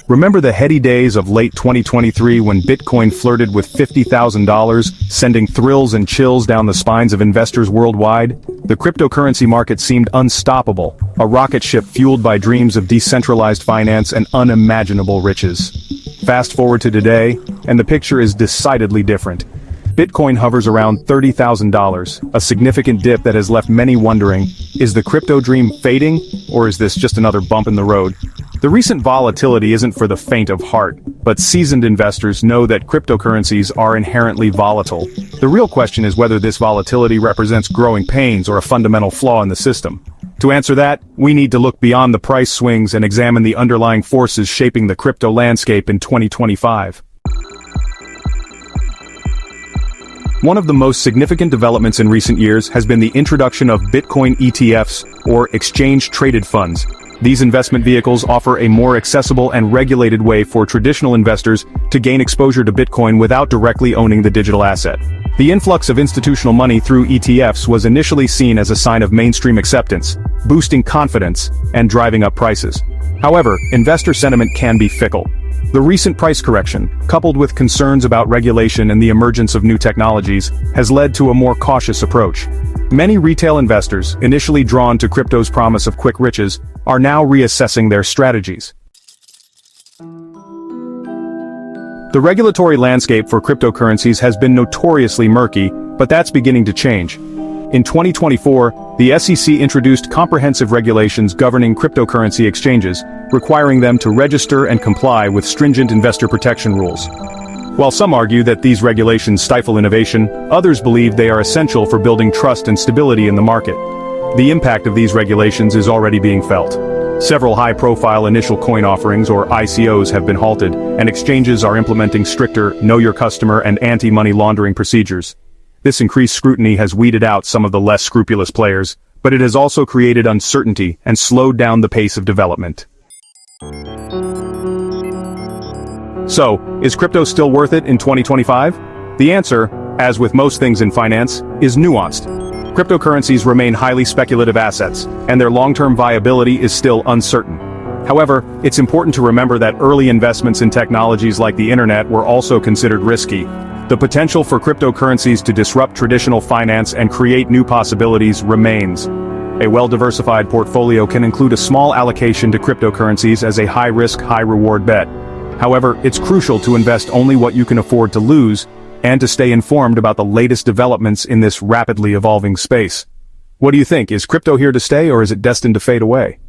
Remember the heady days of late 2023 when Bitcoin flirted with $50,000, sending thrills and chills down the spines of investors worldwide? The cryptocurrency market seemed unstoppable, a rocket ship fueled by dreams of decentralized finance and unimaginable riches. Fast forward to today, and the picture is decidedly different. Bitcoin hovers around $30,000, a significant dip that has left many wondering, is the crypto dream fading, or is this just another bump in the road? The recent volatility isn't for the faint of heart, but seasoned investors know that cryptocurrencies are inherently volatile. The real question is whether this volatility represents growing pains or a fundamental flaw in the system. To answer that, we need to look beyond the price swings and examine the underlying forces shaping the crypto landscape in 2025. One of the most significant developments in recent years has been the introduction of Bitcoin ETFs, or exchange-traded funds. These investment vehicles offer a more accessible and regulated way for traditional investors to gain exposure to Bitcoin without directly owning the digital asset. The influx of institutional money through ETFs was initially seen as a sign of mainstream acceptance, boosting confidence and driving up prices. However, investor sentiment can be fickle. The recent price correction, coupled with concerns about regulation and the emergence of new technologies, has led to a more cautious approach. Many retail investors, initially drawn to crypto's promise of quick riches, are now reassessing their strategies. The regulatory landscape for cryptocurrencies has been notoriously murky, but that's beginning to change. In 2024, the SEC introduced comprehensive regulations governing cryptocurrency exchanges, requiring them to register and comply with stringent investor protection rules. While some argue that these regulations stifle innovation, others believe they are essential for building trust and stability in the market. The impact of these regulations is already being felt. Several high-profile initial coin offerings, or ICOs, have been halted, and exchanges are implementing stricter know-your-customer and anti-money laundering procedures. This increased scrutiny has weeded out some of the less scrupulous players, but it has also created uncertainty and slowed down the pace of development. So, is crypto still worth it in 2025? The answer, as with most things in finance, is nuanced. Cryptocurrencies remain highly speculative assets, and their long-term viability is still uncertain. However, it's important to remember that early investments in technologies like the internet were also considered risky. The potential for cryptocurrencies to disrupt traditional finance and create new possibilities remains. A well-diversified portfolio can include a small allocation to cryptocurrencies as a high-risk, high-reward bet. However, it's crucial to invest only what you can afford to lose, and to stay informed about the latest developments in this rapidly evolving space. What do you think? Is crypto here to stay, or is it destined to fade away?